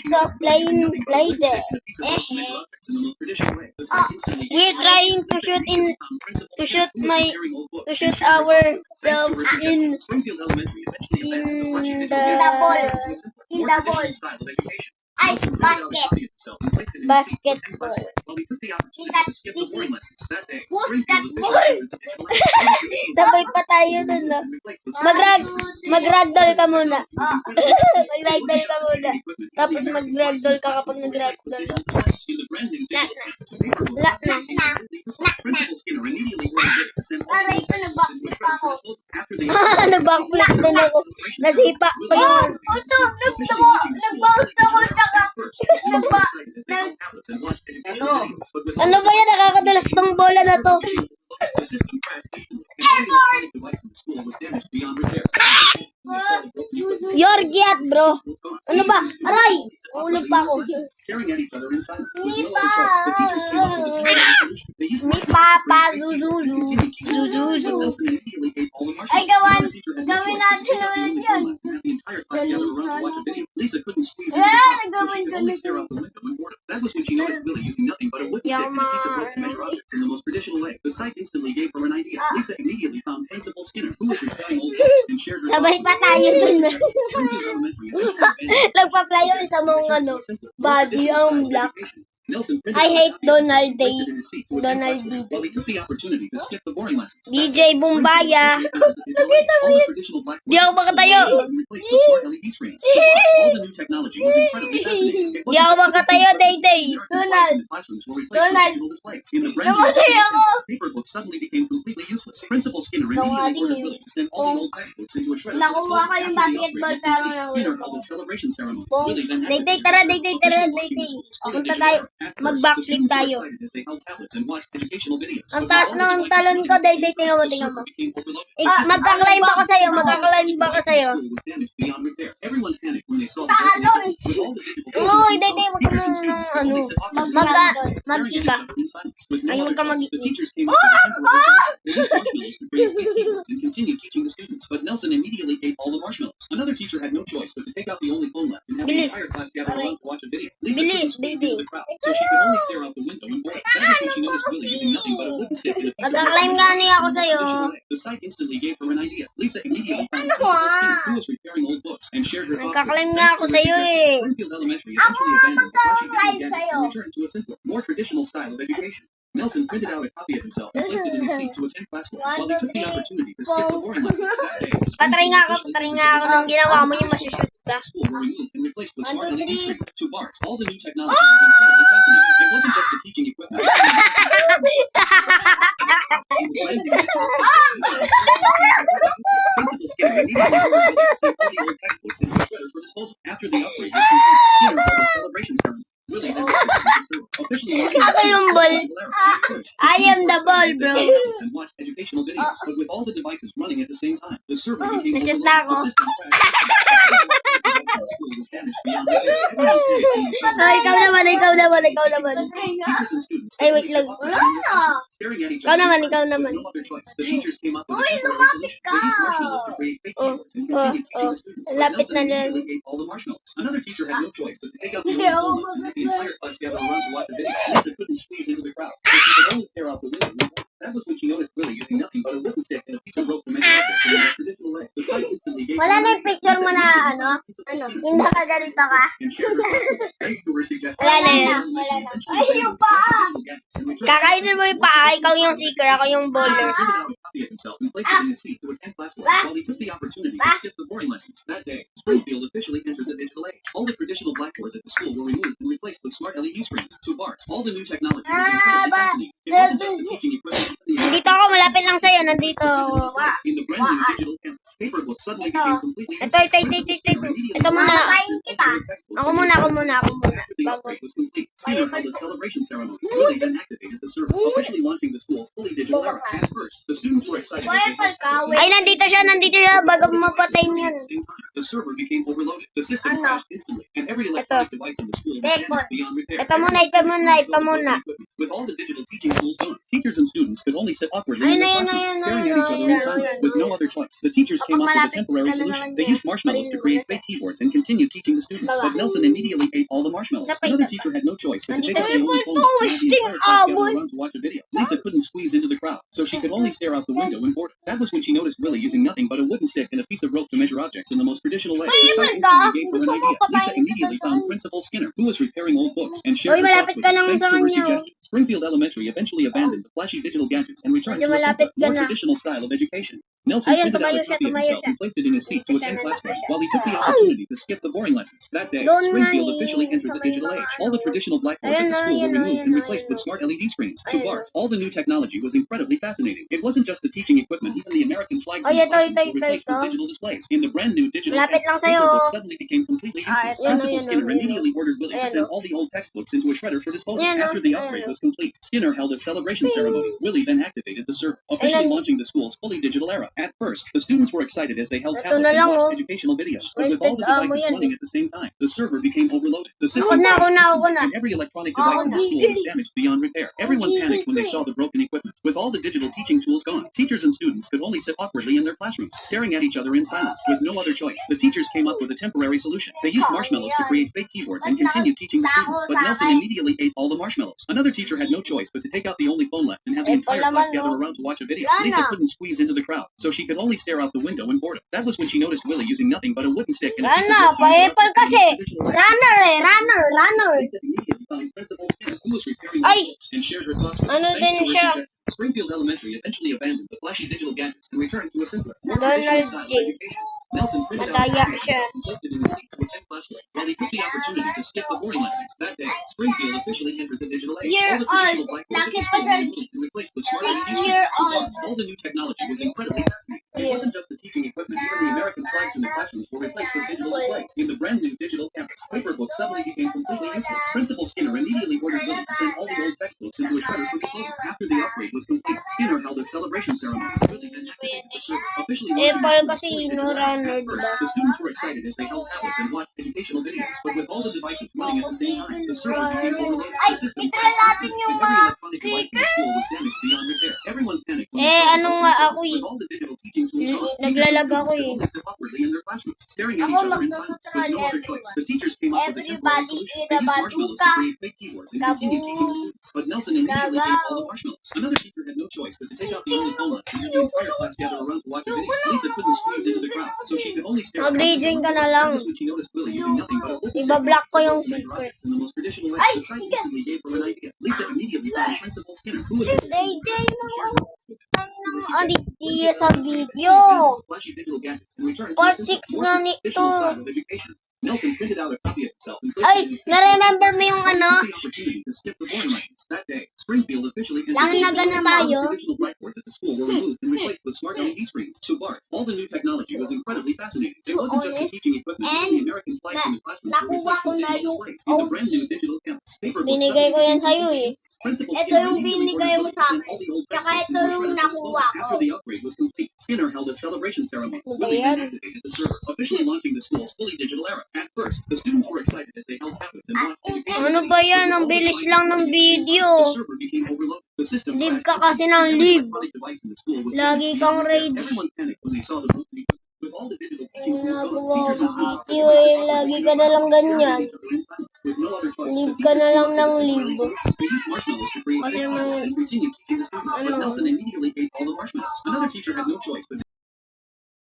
minutes of play there. We're trying to shoot ourselves in the ball. Ay, basketball. Sabay pa tayo dun, no? Mag-ragdoll ka muna. Mag-ragdoll ka muna. Tapos mag-ragdoll ka kapag nag-ragdoll ka. Wala na. Aray ko, nag-backflip ako. Nag-backflip din ako. Nasipa pa yun. Nag-bounce ako, tsaka Ano ba yan? Nakakadulas tong bola na to. Yorgiat, bro. Ano ba? Aray! Ulog pa ako. Ni Papa Zuzulu. Zuzuzu. Ay, gawin natin ulit yun. Nagawin ko na ito. That was when she noticed Billy using nothing but a wooden stick and a piece of rope to measure objects in the most traditional way. The sight instantly gave her an idea. Lisa immediately found Principal Skinner, who was repairing old books, and shared her Sabay pa tayo dun. Nagpa-fly yung isa mong body ang black. I hate Donald Day. Donald DJ. Well, they took the opportunity to skip the boring lessons. DJ Bumbaya. Di ako makatayo. All the new technology was incredibly fascinating. Di ako makatayo, Day. Donald. Namatay ako! Paper books suddenly became completely useless. Principal Skinner immediately ordered Billy to send all the old textbooks into a shredder. Nakuha ko yung basketball pero Skinner held a celebration ceremony. Billy then Day. Tara, Day. Punta tayo. Mag-backflip tayo. Ang taas ng talon ko, Day. Tingnan mo. Magka-climb ba ka sa'yo? Uy, Day, wag ka mag-ika. Ay, wag ka mag-ika. But Nelson immediately ate all the marshmallows. Another teacher had no choice but to take out the only phone left and have the entire class gather around to watch a video. Lisa couldn't squeeze into the crowd, so she could only stare out the window and bored. That was when she noticed Billy using nothing but a wooden stick and a piece of Magka-climb gani ako sa'yo. The sight instantly gave her an idea. Lisa immediately found Principal Skinner, who was repairing old books, and shared her thoughts. Magka-climb nga ako sa'yo eh. Springfield Elementary eventually abandoned the flashy digital gadgets and returned to a simpler, more traditional style of education. Nelson printed out a copy of himself and placed it in his seat to attend classwork while he took the opportunity to skip the boring lessons that day. Patry nga ako nung ginawa mo yung masushoot ka. School were removed and replaced with smart LED screens, 2 bars. All the new technology was incredibly fascinating. It wasn't just the teaching equipment. Principal Skinner immediately ordered Billy to send all the old textbooks into a shredder for disposal. After the upgrade was complete, Skinner held a celebration ceremony. Really, Ako yung ball. I am the ball, bro. And watched educational videos, but with all the devices running at the same time, the server became Nashoot na ako. Ikaw naman. Ay, wait lang. Ikaw naman. Uy, lumapit ka! Lapit na lang. Another teacher had no choice but to take out the Hindi ako the entire class gathered around to watch a video. Lisa couldn't squeeze into the crowd, so she could only stare out the window. That was when she noticed Billy using nothing but a wooden stick and a piece of rope to measure objects in a traditional way. The sight instantly gave Wala na yung picture mo na yung nakaganito ka. Thanks to her suggestion. Wala na yun. Ay, yung paa! Kakainin mo yung paa, ikaw yung seeker, ako yung bowler. And placed it in his seat to attend classwork while he took the opportunity to skip the boring lessons. That day, Springfield officially entered the digital age. All the traditional blackboards at the school were removed and replaced with smart LED screens, 2 bars. All the new technology was incredibly fascinating. It wasn't just the teaching equipment. Nandito ako, malapit lang sa'yo, nandito. In the brand new digital campus, paper books suddenly became completely Ito. Ito muna. Ako muna. Bago. Skinner held a celebration ceremony, really then activated the server, officially launching the school's fully digital era. At first, the students were excited. Ay, nandito siya, bago mapatay niyan. The server became overloaded. The system crashed instantly, and every electronic device in the school was damaged beyond repair. Ito muna. With all the digital teaching tools gone, Teachers and students could only sit awkwardly Ayun in na, their ayun na, classrooms, ayun na, staring ayun at na, each other ayun in na, silence, ayun with na. no other choice. The teachers came up with a malapit temporary ka na solution. naman They niya, used marshmallows to marinig mo create na fake keyboards and continued teaching the students, Baba. but Nelson immediately ate all the marshmallows. Isa pa, Another isa pa. teacher had no choice but to take Nandito out si the only phone Paul and have the Sting entire class gather Aboy. around to watch a video. Lisa couldn't squeeze into the crowd, so she could only stare out the window in boredom. That was when she noticed Willie using nothing but a wooden stick and a piece of rope to measure objects in the most traditional way. The sight instantly gave her an idea. Lisa immediately found Principal Skinner, who was repairing old books, and shared Uy, her thoughts malapit with ka him. lang Thanks sa to her kanya, oh. suggestion, Springfield Elementary eventually abandoned the flashy digital gadgets and returned Medyo to a simpler, malapit ka more na. traditional style of education. Nelson Ayun, printed out tumayo a siya, copy of tumayo himself siya. and placed it in his seat to Dito siya, attend nasa class siya. while he took the opportunity to skip the boring lessons. That day, Doon nga Springfield ni, officially entered sa the may digital mga age. All the traditional blackboards Ayun at the na, school ayun were na, removed ayun and na, replaced ayun with na. smart LED screens, Ayun 2 bars. All the new technology was incredibly fascinating. It wasn't just the teaching equipment, even the American flags Ay, in the ito, classrooms ito, were ito, replaced with ito. digital displays. In the brand new digital Malapit lang campus, sa'yo, paper books oh. suddenly became completely useless. Ayun, Principal ayun, Skinner ayun, immediately ordered Willie to ayun, send oh. all the old textbooks into a shredder for disposal. Ayun, oh, After the ayun, upgrade oh. was complete, Skinner held a celebration ceremony. Willie then activated the server, officially Ayun. launching the school's fully digital era. At first, the students were excited as they held Ito tablets na and lang, watched oh. educational videos, but with Wasted all the ammo devices yan, running eh. at the same time, the server became overloaded. The Ako system na, ako crashed na, ako instantly, na. and every electronic Ako device in the school was gigil. damaged beyond repair. Everyone gigil panicked when ko they eh. saw the broken equipment. With all the digital teaching tools gone, teachers and students could only sit awkwardly in their classrooms, staring at each other in silence, with no other choice. The teachers came up with a temporary solution. They used marshmallows to create fake keyboards and continued teaching the students, but Nelson immediately ate all the marshmallows. Another teacher had no choice but to take out the only phone left and have the Eh, entire pala class man, gather no? around to watch a video. Wala Lisa na. couldn't squeeze into the crowd, so she could only stare out the window in boredom. That was when she noticed Willie using nothing but a wooden stick and a piece of Runner, rope to measure pa-apple objects in kasi. the most traditional way. Runner eh, runner. Lisa immediately found Principal Skinner, who was repairing Ay! the books, and shared her thoughts with Ano him. Thanks din to her siya? suggestion, Springfield Elementary eventually abandoned the flashy digital gadgets and returned to a simpler, more Donald traditional style of J. education. Nelson printed out a Madaya copy of siya. himself and placed it in his seat to attend class while he took the opportunity to skip the boring lessons. That day, Springfield officially entered the digital age. Year All the traditional old. blackboards at the Laki pa school sa were removed and replaced with smart LED screens, 6-year-old. all the new technology was incredibly fascinating. It wasn't just the teaching equipment, even the American flags in the classrooms were replaced with digital displays. In the brand new digital campus, paper books suddenly became completely useless. Principal Skinner immediately ordered Willie to send all the old textbooks into a shredder for disposal. After the upgrade was complete, Skinner held a celebration ceremony. Willie then activated the server, officially launching Apple the kasi school's no digital era. runner, At first, diba? the students were excited as they held tablets and watched educational videos, but with all the devices running at the same time, the server became overloaded. Ay, The system ito crashed natin instantly, yung and every mga electronic device in the school was damaged beyond repair. Everyone panicked when they Eh, saw the ano broken nga equipment. ako eh. With all the digital teaching tools gone, teachers and Naglalag students ako could eh. only sit awkwardly in their classrooms, staring at Ako each other in silence, with magtututuruan no other choice. everyone. The teachers came up with a temporary Everybody solution. in They a used marshmallows to bazooka. create fake keyboards and continued teaching the students, but Nelson immediately ate all the marshmallows. Another teacher had no choice but to take out the only phone left and have the entire class gather around to watch a video. Lisa couldn't squeeze into the crowd, so she could only stare out the Mag-rejoin ka window. na lang. That was when she noticed Willie using nothing but a wooden stick Ibablock ko yung to measure secret. objects in the most traditional way. The sight instantly gave her an idea. Lisa immediately found Principal Skinner, who was Day aditya sa video. flashy digital gadgets and returned to Part a 6 simple, na more nito. traditional style of education. Nelson printed out a copy of himself and placed Ay, it in his seat. na-remember mo yung ano? The opportunity to skip the boring lessons. That day, Springfield officially entered Laki na gana tayo. the traditional blackboards at the school were removed and replaced with smart LED screens, 2 bars. All the new technology was incredibly fascinating. It wasn't just the honest, teaching equipment, and the American flags in the classrooms were nakuha replaced ko with na digital yung displays. In the brand new digital campus, paper books Binigay ko yan suddenly sa'yo became eh. Principal Ito Skinner yung immediately binigay ordered mo Willie to sa send akin. all the old Tsaka textbooks ito into a yung shredder for nakuha disposal. ko. After the upgrade was complete, Skinner held a celebration ceremony. Ano ba Willie yan? then activated the server, officially launching the school's fully digital era. At first, the students were excited as they held tablets and watched educational Ano videos, ba but yan? with Ang all the bilis devices lang ng running at the same time, video. the server became overloaded. The system Live crashed ka kasi instantly, ng and every live. electronic device in the school was Lagi damaged kang beyond repair. rage. Everyone panicked when they saw the broken equipment. With all the digital teaching tools gone, Nagawa teachers ko and students video could only eh. sit Lagi awkwardly ka in na their lang classrooms, staring ganyan. at each other in silence, with no other choice. Live The ka teachers na came lang up with ng a temporary live. solution. They used marshmallows to create Kasi fake mga keyboards and continued teaching the students, but ano. Nelson immediately ate all the marshmallows. Another teacher had no choice but to